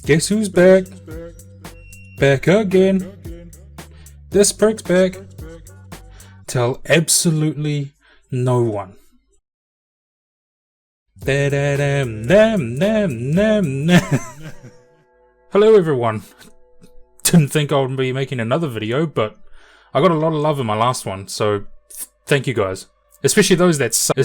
Guess who's back? Back again. This prick's back. Tell absolutely no one. Hello everyone. Didn't think I would be making another video, but I got a lot of love in my last one, so thank you guys. Especially those that sub.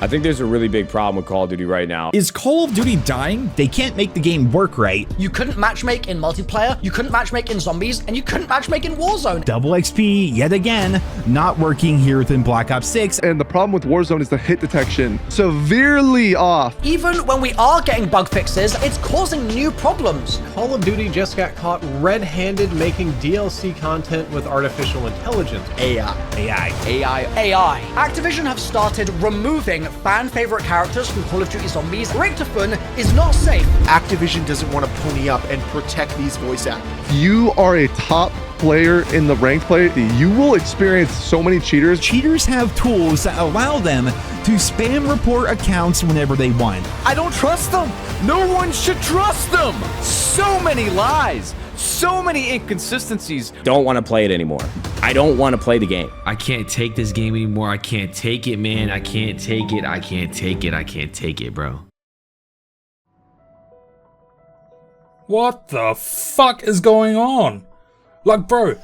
I think there's a really big problem with Call of Duty right now. Is Call of Duty dying? They can't make the game work right. You couldn't matchmake in multiplayer, you couldn't matchmake in zombies, and you couldn't matchmake in Warzone. Double XP, yet again, not working here within Black Ops 6. And the problem with Warzone is the hit detection. Severely off. Even when we are getting bug fixes, it's causing new problems. Call of Duty just got caught red-handed making DLC content with artificial intelligence. AI. Activision have started removing fan-favorite characters from Call of Duty Zombies. Richtofen is not safe. Activision doesn't want to pony up and protect these voice actors. If you are a top player in the ranked play, you will experience so many cheaters. Cheaters have tools that allow them to spam report accounts whenever they want. I don't trust them. No one should trust them. So many lies. So many inconsistencies. Don't want to play it anymore. I don't want to play the game. I can't take this game anymore. I can't take it, man. I can't take it. I can't take it. I can't take it, bro. What the fuck is going on? Like, bro,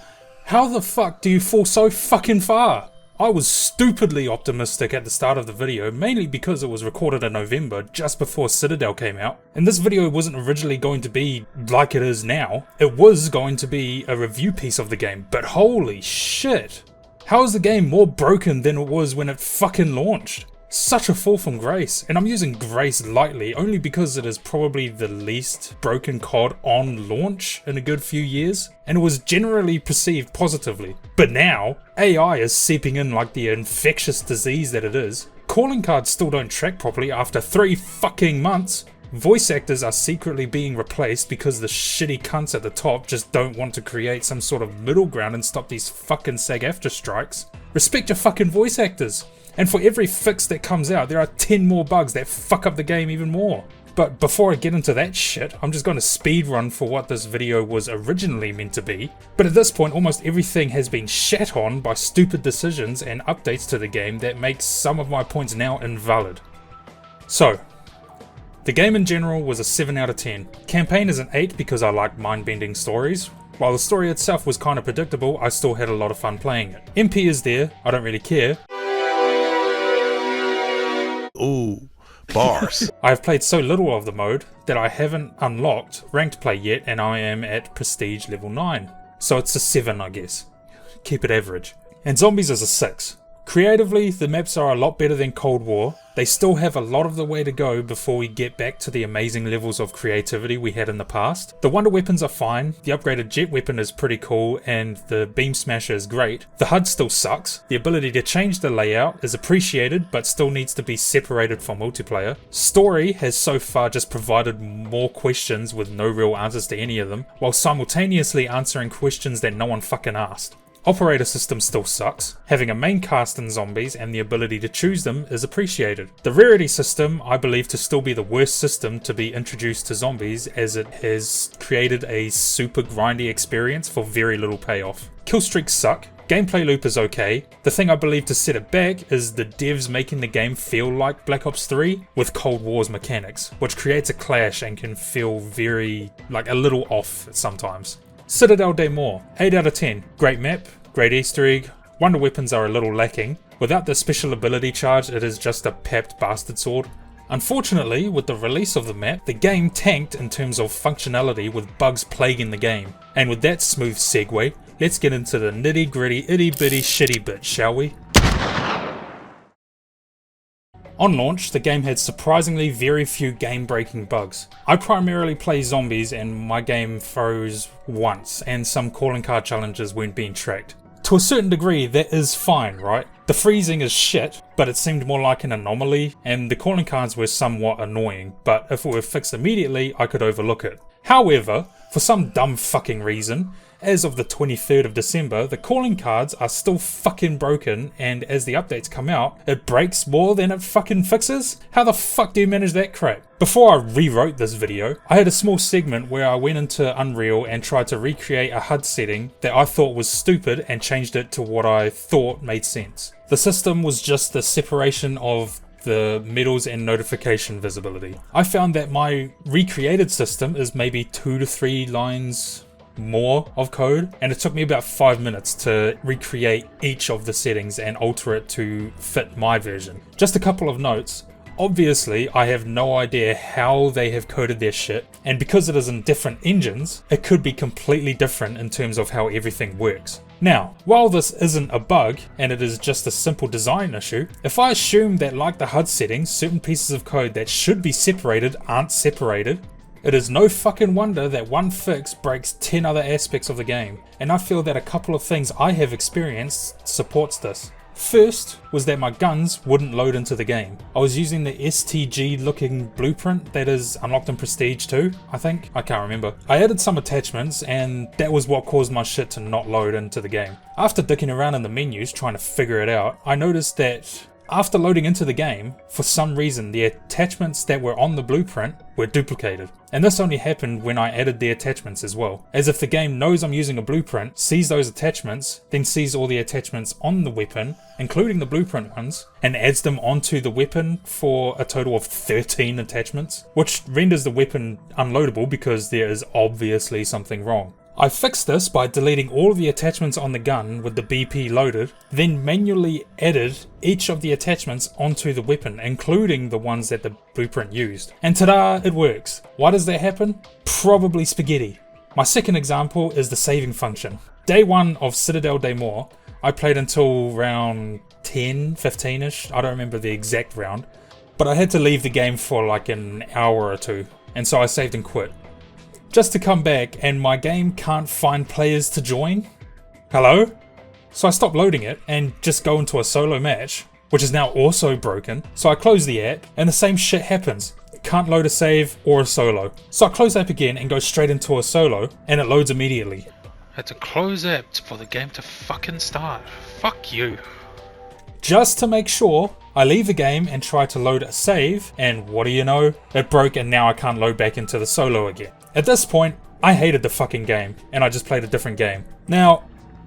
how the fuck do you fall so fucking far? I was stupidly optimistic at the start of the video, mainly because it was recorded in November, just before Citadel came out. And this video wasn't originally going to be like it is now. It was going to be a review piece of the game, but holy shit. How is the game more broken than it was when it fucking launched? Such a fall from grace, and I'm using grace lightly only because it is probably the least broken COD on launch in a good few years, and it was generally perceived positively. But now, AI is seeping in like the infectious disease that it is. Calling cards still don't track properly after 3 fucking months. Voice actors are secretly being replaced because the shitty cunts at the top just don't want to create some sort of middle ground and stop these fucking SAG-AFTRA strikes. Respect your fucking voice actors. And for every fix that comes out, there are 10 more bugs that fuck up the game even more. But before I get into that shit, I'm just going to speed run for what this video was originally meant to be. But at this point, almost everything has been shat on by stupid decisions and updates to the game that makes some of my points now invalid. So, the game in general was a 7 out of 10. Campaign is an 8 because I like mind-bending stories. While the story itself was kind of predictable, I still had a lot of fun playing it. MP is there, I don't really care. Ooh, bars. I have played so little of the mode that I haven't unlocked ranked play yet, and I am at prestige level 9. So it's a 7, I guess. Keep it average. And zombies is a 6. Creatively, the maps are a lot better than Cold War. They still have a lot of the way to go before we get back to the amazing levels of creativity we had in the past. The wonder weapons are fine, the upgraded jet weapon is pretty cool, and the beam smasher is great. The HUD still sucks. The ability to change the layout is appreciated, but still needs to be separated from multiplayer. Story has so far just provided more questions with no real answers to any of them, while simultaneously answering questions that no one fucking asked. Operator system still sucks. Having a main cast in zombies and the ability to choose them is appreciated. The rarity system I believe to still be the worst system to be introduced to zombies, as it has created a super grindy experience for very little payoff. Kill streaks suck. Gameplay loop is okay. The thing I believe to set it back is the devs making the game feel like Black Ops 3 with Cold War's mechanics, which creates a clash and can feel very, like, a little off sometimes. Citadel Day More, 8 out of 10. Great map, great easter egg. Wonder weapons are a little lacking. Without the special ability charge, it is just a papped bastard sword. Unfortunately, with the release of the map, the game tanked in terms of functionality with bugs plaguing the game. And with that smooth segue, let's get into the nitty gritty itty bitty shitty bit, shall we? On launch, the game had surprisingly very few game-breaking bugs. I primarily play zombies and my game froze once, and some calling card challenges weren't being tracked. To a certain degree, that is fine, right? The freezing is shit, but it seemed more like an anomaly, and the calling cards were somewhat annoying, but if it were fixed immediately, I could overlook it. However, for some dumb fucking reason, as of the 23rd of December, the calling cards are still fucking broken, and as the updates come out, it breaks more than it fucking fixes? How the fuck do you manage that crap? Before I rewrote this video, I had a small segment where I went into Unreal and tried to recreate a HUD setting that I thought was stupid and changed it to what I thought made sense. The system was just the separation of the medals and notification visibility. I found that my recreated system is maybe 2 to 3 lines more of code, and it took me about 5 minutes to recreate each of the settings and alter it to fit my version. Just a couple of notes. Obviously, I have no idea how they have coded their shit, and because it is in different engines, it could be completely different in terms of how everything works. Now, while this isn't a bug and it is just a simple design issue, if I assume that like the HUD settings, certain pieces of code that should be separated aren't separated, it is no fucking wonder that one fix breaks 10 other aspects of the game, and I feel that a couple of things I have experienced supports this. First was that my guns wouldn't load into the game. I was using the STG looking blueprint that is unlocked in Prestige 2, I think? I can't remember. I added some attachments and that was what caused my shit to not load into the game. After dicking around in the menus trying to figure it out, I noticed that after loading into the game, for some reason the attachments that were on the blueprint were duplicated. And this only happened when I added the attachments as well. As if the game knows I'm using a blueprint, sees those attachments, then sees all the attachments on the weapon, including the blueprint ones, and adds them onto the weapon for a total of 13 attachments, which renders the weapon unloadable because there is obviously something wrong. I fixed this by deleting all of the attachments on the gun with the BP loaded, then manually added each of the attachments onto the weapon, including the ones that the blueprint used. And ta-da, it works. Why does that happen? Probably spaghetti. My second example is the saving function. Day 1 of Citadel Day More, I played until round 10, 15ish, I don't remember the exact round, but I had to leave the game for like an hour or two, and so I saved and quit. Just to come back and my game can't find players to join? Hello? So I stop loading it and just go into a solo match, which is now also broken. So I close the app and the same shit happens. Can't load a save or a solo. So I close the app again and go straight into a solo and it loads immediately. I had to close apps for the game to fucking start. Fuck you. Just to make sure, I leave the game and try to load a save, and what do you know? It broke and now I can't load back into the solo again. At this point, I hated the fucking game, and I just played a different game. Now,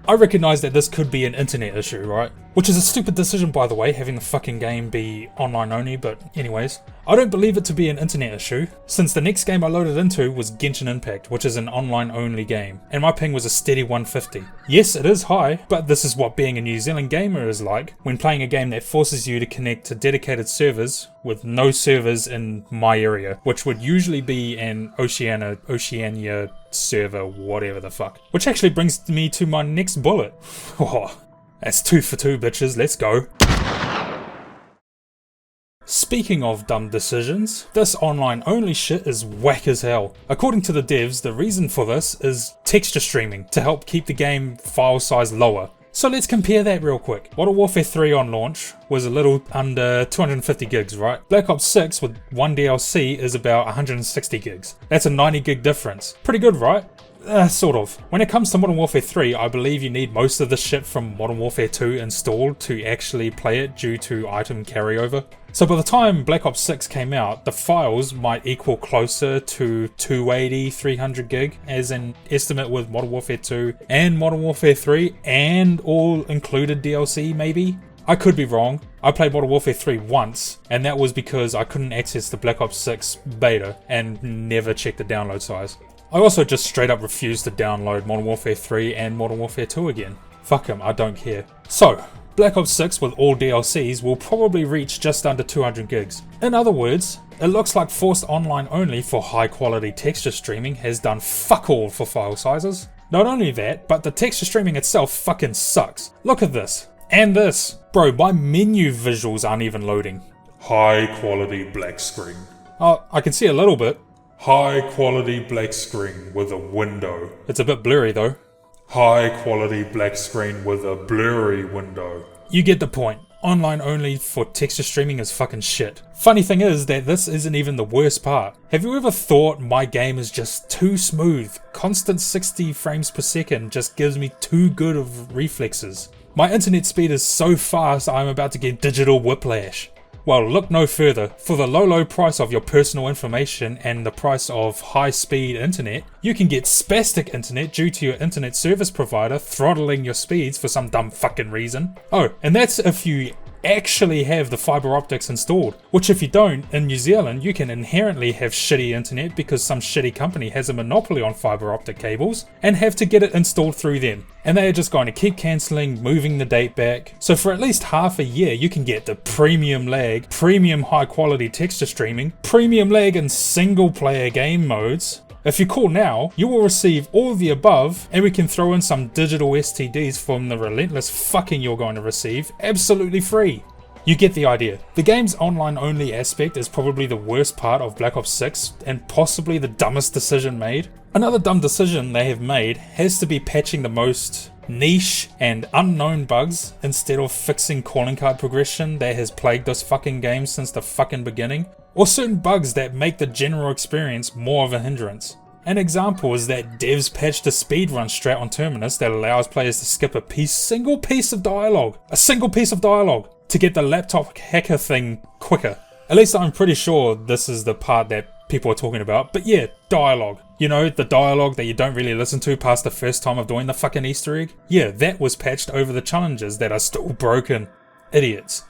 I recognise that this could be an internet issue, right? Which is a stupid decision, by the way, having the fucking game be online only, but anyways. I don't believe it to be an internet issue, since the next game I loaded into was Genshin Impact, which is an online only game, and my ping was a steady 150. Yes, it is high, but this is what being a New Zealand gamer is like when playing a game that forces you to connect to dedicated servers with no servers in my area, which would usually be an Oceania server, whatever the fuck. Which actually brings me to my next bullet. Oh, that's 2 for 2, bitches, let's go. Speaking of dumb decisions, this online only shit is whack as hell. According to the devs, the reason for this is texture streaming to help keep the game file size lower. So let's compare that real quick. Modern Warfare 3 on launch was a little under 250 gigs, right? Black Ops 6 with one DLC is about 160 gigs. That's a 90 gig difference. Pretty good, right? Sort of. When it comes to Modern Warfare 3, I believe you need most of the shit from Modern Warfare 2 installed to actually play it due to item carryover. So by the time Black Ops 6 came out, the files might equal closer to 280, 300 gig as an estimate with Modern Warfare 2 and Modern Warfare 3 and all included DLC maybe? I could be wrong. I played Modern Warfare 3 once, and that was because I couldn't access the Black Ops 6 beta and never checked the download size. I also just straight up refused to download Modern Warfare 3 and Modern Warfare 2 again. Fuck them, I don't care. So, Black Ops 6 with all DLCs will probably reach just under 200 gigs. In other words, it looks like forced online only for high quality texture streaming has done fuck all for file sizes. Not only that, but the texture streaming itself fucking sucks. Look at this. And this. Bro, my menu visuals aren't even loading. High quality black screen. Oh, I can see a little bit. High quality black screen with a window. It's a bit blurry though. High quality black screen with a blurry window. You get the point. Online only for texture streaming is fucking shit. Funny thing is that this isn't even the worst part. Have you ever thought my game is just too smooth? Constant 60 frames per second just gives me too good of reflexes. My internet speed is so fast I'm about to get digital whiplash. Well, look no further. For the low price of your personal information and the price of high-speed internet, you can get spastic internet due to your internet service provider throttling your speeds for some dumb fucking reason. Oh, and that's if you actually have the fiber optics installed, which if you don't, in New Zealand you can inherently have shitty internet because some shitty company has a monopoly on fiber optic cables and have to get it installed through them, and they are just going to keep cancelling, moving the date back. So for at least half a year you can get the premium lag, premium high quality texture streaming, premium lag in single player game modes. If you call now, you will receive all of the above, and we can throw in some digital STDs from the relentless fucking you're going to receive, absolutely free. You get the idea. The game's online only aspect is probably the worst part of Black Ops 6, and possibly the dumbest decision made. Another dumb decision they have made has to be patching the most niche and unknown bugs instead of fixing calling card progression that has plagued this fucking game since the fucking beginning, or certain bugs that make the general experience more of a hindrance. An example is that devs patched a speedrun strat on Terminus that allows players to skip a single piece of dialogue to get the laptop hacker thing quicker. At least I'm pretty sure this is the part that people are talking about, but yeah, dialogue. You know, the dialogue that you don't really listen to past the first time of doing the fucking Easter egg? Yeah, that was patched over the challenges that are still broken. Idiots.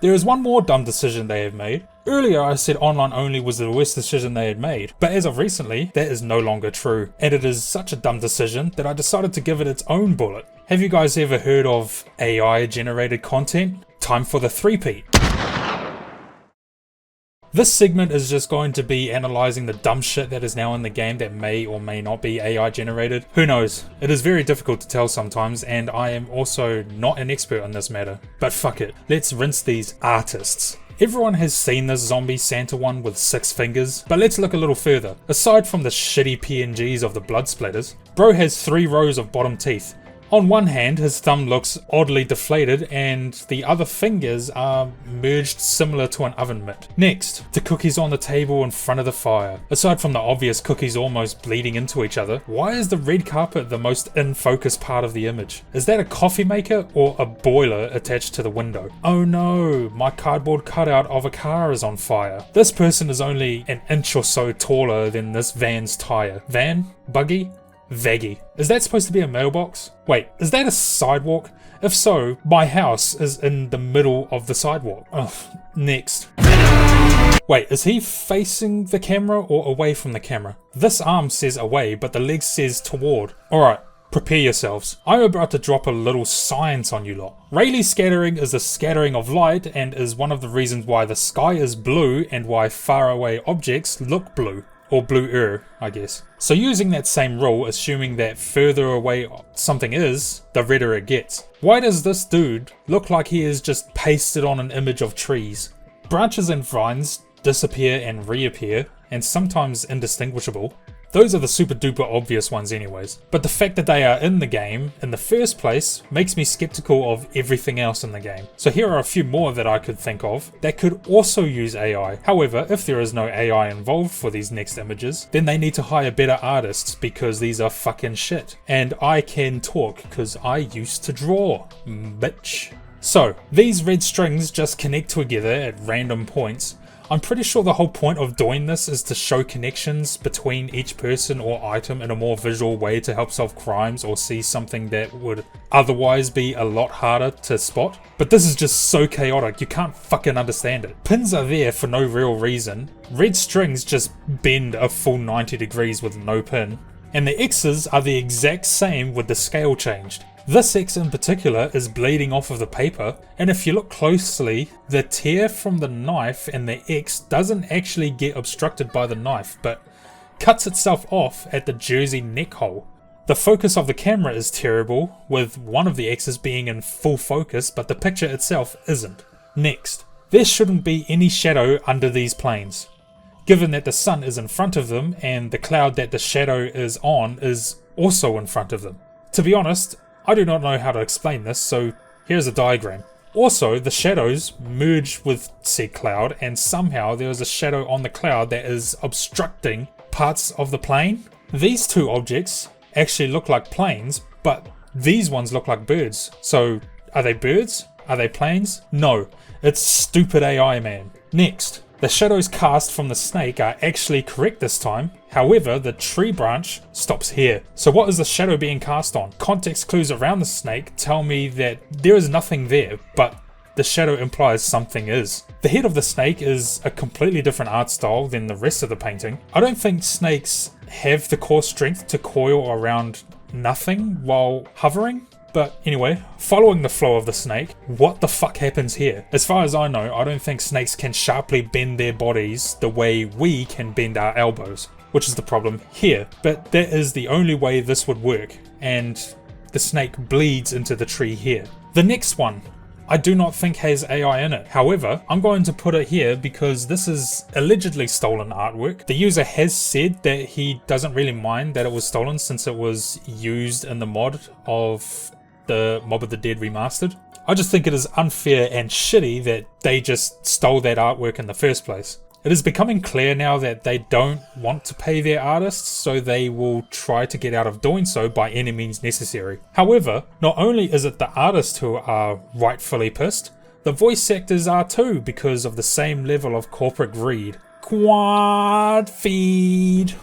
There is one more dumb decision they have made. Earlier I said online only was the worst decision they had made, but as of recently, that is no longer true, and it is such a dumb decision that I decided to give it its own bullet. Have you guys ever heard of AI generated content? Time for the three-peat. This segment is just going to be analysing the dumb shit that is now in the game that may or may not be AI generated. Who knows? It is very difficult to tell sometimes, and I am also not an expert on this matter. But fuck it, let's rinse these artists. Everyone has seen this zombie Santa one with 6 fingers, but let's look a little further. Aside from the shitty PNGs of the blood splatters, bro has 3 rows of bottom teeth. On one hand, his thumb looks oddly deflated and the other fingers are merged similar to an oven mitt. Next, the cookies on the table in front of the fire. Aside from the obvious cookies almost bleeding into each other, why is the red carpet the most in-focus part of the image? Is that a coffee maker or a boiler attached to the window? Oh no, my cardboard cutout of a car is on fire. This person is only an inch or so taller than this van's tire. Van? Buggy? Vaggy. Is that supposed to be a mailbox? Wait, is that a sidewalk? If so, my house is in the middle of the sidewalk. Ugh. Next. Wait, is he facing the camera or away from the camera? This arm says away, but the leg says toward. Alright, prepare yourselves. I'm about to drop a little science on you lot. Rayleigh scattering is the scattering of light and is one of the reasons why the sky is blue and why faraway objects look blue. Or bluer, I guess. So using that same rule, assuming that further away something is, the redder it gets. Why does this dude look like he is just pasted on an image of trees? Branches and vines disappear and reappear, and sometimes indistinguishable. Those are the super duper obvious ones anyways. But the fact that they are in the game in the first place makes me skeptical of everything else in the game. So here are a few more that I could think of that could also use AI. However, if there is no AI involved for these next images, then they need to hire better artists because these are fucking shit. And I can talk because I used to draw, bitch. So, these red strings just connect together at random points. I'm pretty sure the whole point of doing this is to show connections between each person or item in a more visual way to help solve crimes or see something that would otherwise be a lot harder to spot. But this is just so chaotic, you can't fucking understand it. Pins are there for no real reason. Red strings just bend a full 90 degrees with no pin. And the X's are the exact same with the scale changed. This X in particular is bleeding off of the paper, and if you look closely, the tear from the knife and the X doesn't actually get obstructed by the knife, but cuts itself off at the jersey neck hole. The focus of the camera is terrible, with one of the X's being in full focus, but the picture itself isn't. Next, there shouldn't be any shadow under these planes, given that the sun is in front of them and the cloud that the shadow is on is also in front of them. To be honest, I do not know how to explain this, so here's a diagram. Also, the shadows merge with said cloud, and somehow there is a shadow on the cloud that is obstructing parts of the plane. These two objects actually look like planes, but these ones look like birds. So, are they birds? Are they planes? No, it's stupid AI, man. Next, the shadows cast from the snake are actually correct this time. However, the tree branch stops here. So what is the shadow being cast on? Context clues around the snake tell me that there is nothing there, but the shadow implies something is. The head of the snake is a completely different art style than the rest of the painting. I don't think snakes have the core strength to coil around nothing while hovering. But anyway, following the flow of the snake, what the fuck happens here? As far as I know, I don't think snakes can sharply bend their bodies the way we can bend our elbows, which is the problem here. But that is the only way this would work, and the snake bleeds into the tree here. The next one, I do not think has AI in it. However, I'm going to put it here because this is allegedly stolen artwork. The user has said that he doesn't really mind that it was stolen since it was used in the mod of the Mob of the Dead remastered. I just think it is unfair and shitty that they just stole that artwork in the first place. It is becoming clear now that they don't want to pay their artists, so they will try to get out of doing so by any means necessary. However, not only is it the artists who are rightfully pissed, the voice actors are too, because of the same level of corporate greed. Quad feed.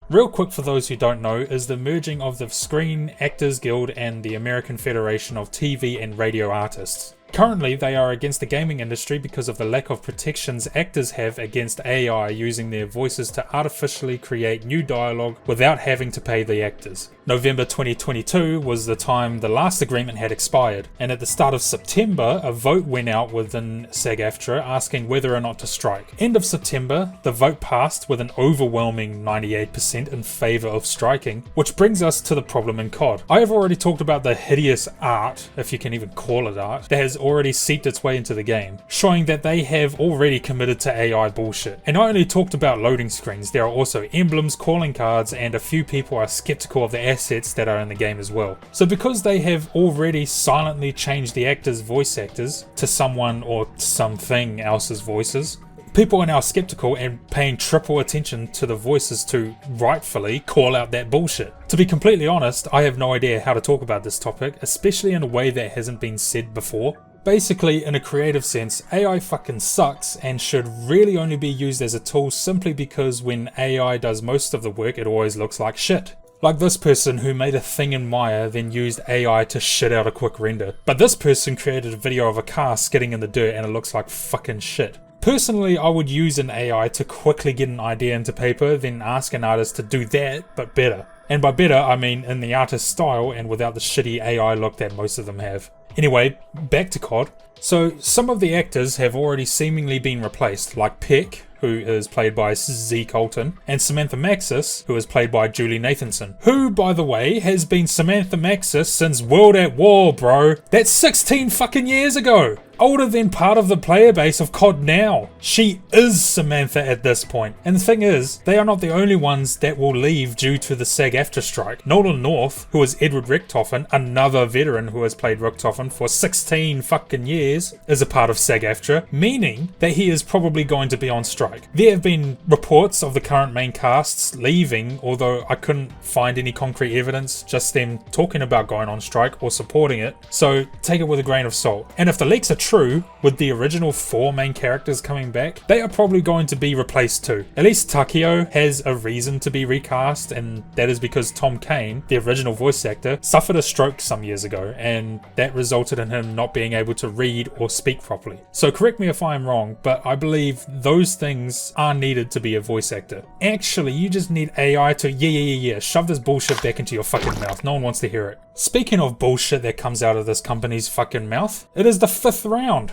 Real quick, for those who don't know, is the merging of the Screen Actors Guild and the American Federation of TV and Radio Artists. Currently, they are against the gaming industry because of the lack of protections actors have against AI using their voices to artificially create new dialogue without having to pay the actors. November 2022 was the time the last agreement had expired, and at the start of September, a vote went out within SAG-AFTRA asking whether or not to strike. End of September, the vote passed with an overwhelming 98% in favour of striking, which brings us to the problem in CoD. I have already talked about the hideous art, if you can even call it art, that has already seeped its way into the game, showing that they have already committed to AI bullshit. And I only talked about loading screens, there are also emblems, calling cards, and a few people are skeptical of the assets that are in the game as well. So because they have already silently changed the actors' voice actors to someone or something else's voices, people are now skeptical and paying triple attention to the voices to rightfully call out that bullshit. To be completely honest, I have no idea how to talk about this topic, especially in a way that hasn't been said before. Basically, in a creative sense, AI fucking sucks and should really only be used as a tool simply because when AI does most of the work, it always looks like shit. Like this person who made a thing in Maya, then used AI to shit out a quick render. But this person created a video of a car skidding in the dirt and it looks like fucking shit. Personally, I would use an AI to quickly get an idea into paper, then ask an artist to do that, but better. And by better, I mean in the artist's style and without the shitty AI look that most of them have. Anyway, back to CoD. So, some of the actors have already seemingly been replaced, like Peck, who is played by Z Colton, and Samantha Maxis, who is played by Julie Nathanson, who, by the way, has been Samantha Maxis since World at War, bro. That's 16 fucking years ago! Older than part of the player base of CoD now. She is Samantha at this point. And the thing is, they are not the only ones that will leave due to the SAG-AFTRA strike. Nolan North, who is Edward Richtofen, another veteran who has played Richtofen for 16 fucking years, is a part of SAG-AFTRA, meaning that he is probably going to be on strike. There have been reports of the current main casts leaving, although I couldn't find any concrete evidence, just them talking about going on strike or supporting it, so take it with a grain of salt. And if the leaks are true, with the original 4 main characters coming back, they are probably going to be replaced too. At least Takeo has a reason to be recast, and that is because Tom Kane, the original voice actor, suffered a stroke some years ago, and that resulted in him not being able to read or speak properly. So correct me if I am wrong, but I believe those things are needed to be a voice actor. Actually, you just need AI to shove this bullshit back into your fucking mouth. No one wants to hear it. Speaking of bullshit that comes out of this company's fucking mouth, it is the 5th round.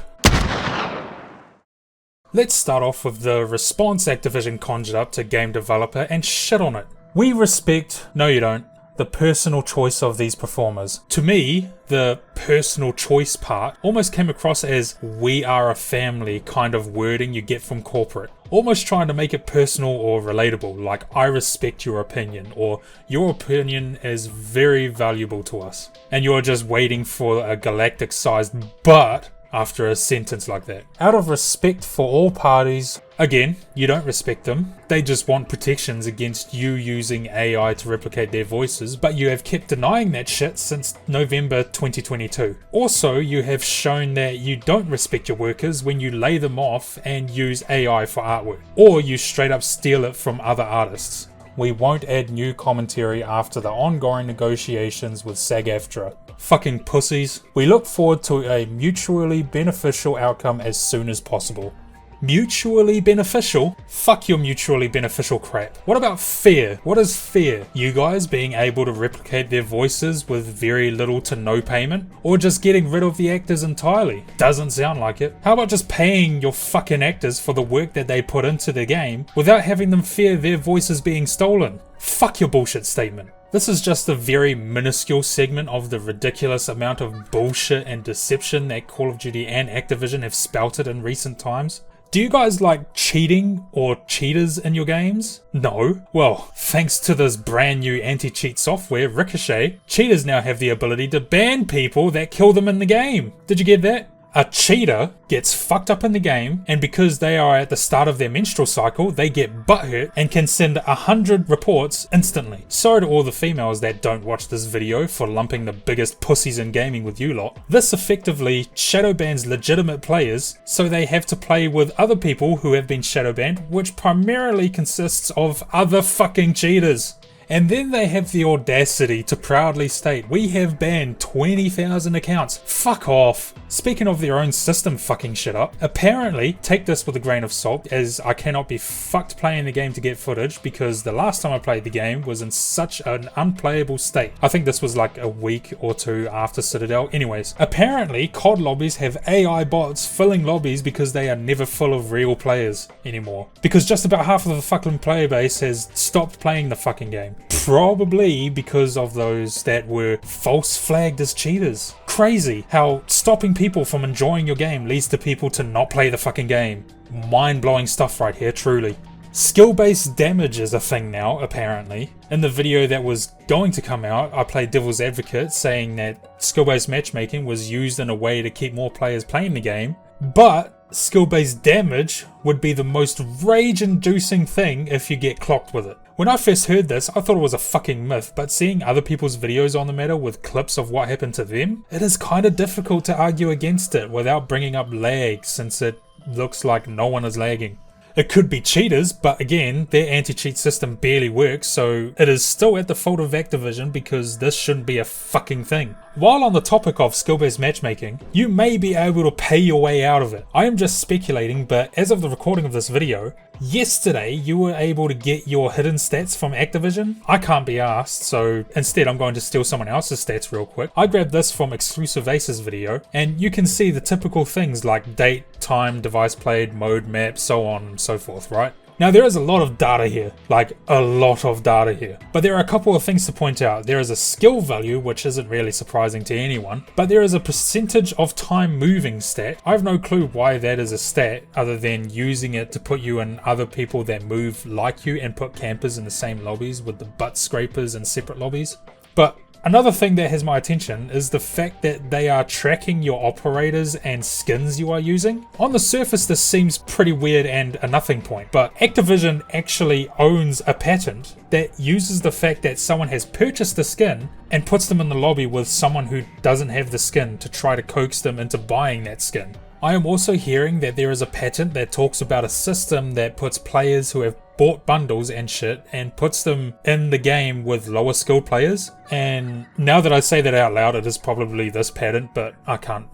Let's start off with the response Activision conjured up to game developer and shit on it. We respect, no you don't, the personal choice of these performers. To me, the personal choice part almost came across as "we are a family" kind of wording you get from corporate. Almost trying to make it personal or relatable, like "I respect your opinion" or "your opinion is very valuable to us." And you're just waiting for a galactic-sized "but" after a sentence like that. Out of respect for all parties, again, you don't respect them. They just want protections against you using AI to replicate their voices, but you have kept denying that shit since November 2022. Also, you have shown that you don't respect your workers when you lay them off and use AI for artwork, or you straight up steal it from other artists. We won't add new commentary after the ongoing negotiations with SAG-AFTRA. Fucking pussies. We look forward to a mutually beneficial outcome as soon as possible. Mutually beneficial? Fuck your mutually beneficial crap. What about fair? What is fair? You guys being able to replicate their voices with very little to no payment? Or just getting rid of the actors entirely? Doesn't sound like it. How about just paying your fucking actors for the work that they put into the game without having them fear their voices being stolen? Fuck your bullshit statement. This is just a very minuscule segment of the ridiculous amount of bullshit and deception that Call of Duty and Activision have spouted in recent times. Do you guys like cheating or cheaters in your games? No? Well, thanks to this brand new anti-cheat software, Ricochet, cheaters now have the ability to ban people that kill them in the game. Did you get that? A cheater gets fucked up in the game, and because they are at the start of their menstrual cycle, they get butthurt and can send 100 reports instantly. Sorry to all the females that don't watch this video for lumping the biggest pussies in gaming with you lot. This effectively shadow bans legitimate players, so they have to play with other people who have been shadow banned, which primarily consists of other fucking cheaters. And then they have the audacity to proudly state, "We have banned 20,000 accounts." Fuck off. Speaking of their own system fucking shit up, apparently, take this with a grain of salt, as I cannot be fucked playing the game to get footage because the last time I played the game was in such an unplayable state. I think this was like a week or two after Citadel. Anyways, apparently CoD lobbies have AI bots filling lobbies because they are never full of real players anymore. Because just about half of the fucking player base has stopped playing the fucking game. Probably because of those that were false flagged as cheaters. Crazy how stopping people from enjoying your game leads to people to not play the fucking game. Mind-blowing stuff right here, truly. Skill-based damage is a thing now, apparently. In the video that was going to come out, I played devil's advocate saying that skill-based matchmaking was used in a way to keep more players playing the game, but skill-based damage would be the most rage-inducing thing if you get clocked with it. When I first heard this, I thought it was a fucking myth, but seeing other people's videos on the matter with clips of what happened to them, it is kinda difficult to argue against it without bringing up lag, since it looks like no one is lagging. It could be cheaters, but again, their anti-cheat system barely works, so it is still at the fault of Activision because this shouldn't be a fucking thing. While on the topic of skill-based matchmaking, you may be able to pay your way out of it. I am just speculating, but as of the recording of this video, yesterday you were able to get your hidden stats from Activision. I can't be asked, so instead I'm going to steal someone else's stats real quick. I grabbed this from Exclusive Ace's video, and you can see the typical things like date, time, device played, mode, map, so on and so forth, right? Now there is a lot of data here, like a lot of data here, but there are a couple of things to point out. There is a skill value, which isn't really surprising to anyone, but there is a percentage of time moving stat. I have no clue why that is a stat other than using it to put you in other people that move like you and put campers in the same lobbies with the butt scrapers in separate lobbies. But another thing that has my attention is the fact that they are tracking your operators and skins you are using. On the surface this seems pretty weird and a nothing point, but Activision actually owns a patent that uses the fact that someone has purchased the skin and puts them in the lobby with someone who doesn't have the skin to try to coax them into buying that skin. I am also hearing that there is a patent that talks about a system that puts players who have bought bundles and shit and puts them in the game with lower skilled players. And now that I say that out loud, it is probably this patent, but I can't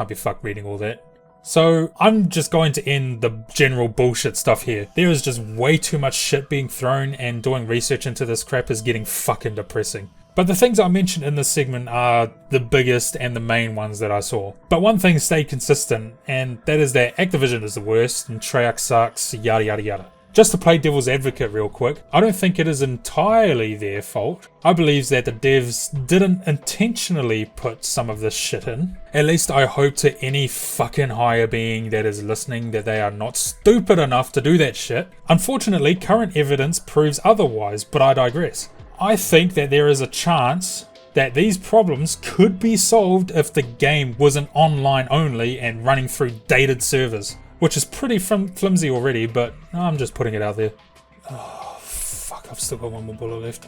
be fucked reading all that. So I'm just going to end the general bullshit stuff here. There is just way too much shit being thrown, and doing research into this crap is getting fucking depressing. But the things I mentioned in this segment are the biggest and the main ones that I saw. But one thing stayed consistent, and that is that Activision is the worst and Treyarch sucks, yada yada yada. Just to play devil's advocate real quick, I don't think it is entirely their fault. I believe that the devs didn't intentionally put some of this shit in. At least I hope to any fucking higher being that is listening that they are not stupid enough to do that shit. Unfortunately, current evidence proves otherwise, but I digress. I think that there is a chance that these problems could be solved if the game wasn't online only and running through dated servers. Which is pretty flimsy already, but I'm just putting it out there. Oh, fuck, I've still got one more bullet left.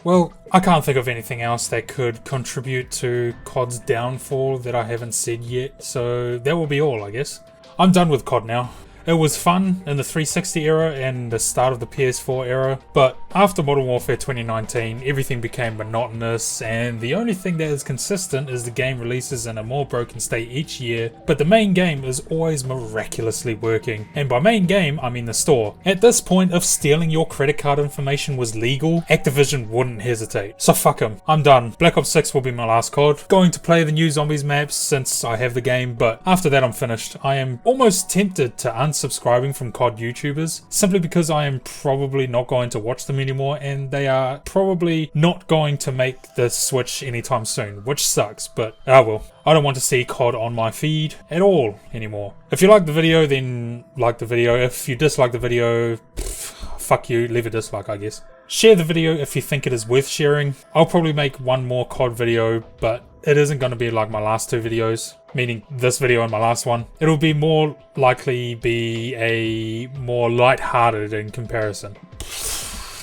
Well, I can't think of anything else that could contribute to COD's downfall that I haven't said yet, so that will be all, I guess. I'm done with COD now. It was fun in the 360 era and the start of the PS4 era, but after Modern Warfare 2019, everything became monotonous, and the only thing that is consistent is the game releases in a more broken state each year, but the main game is always miraculously working. And by main game, I mean the store. At this point, if stealing your credit card information was legal, Activision wouldn't hesitate. So fuck them. I'm done. Black Ops 6 will be my last COD. Going to play the new Zombies maps since I have the game, but after that I'm finished. I am almost tempted to unsubscribing from COD YouTubers, simply because I am probably not going to watch them anymore, and they are probably not going to make the switch anytime soon, which sucks, but well. I don't want to see COD on my feed at all anymore. If you like the video, then like the video. If you dislike the video, fuck you, leave a dislike, I guess. Share the video if you think it is worth sharing. I'll probably make one more COD video, but it isn't going to be like my last two videos, meaning this video and my last one. It'll be more likely be a more light-hearted in comparison.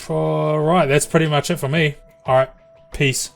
Alright, that's pretty much it for me. Alright, peace.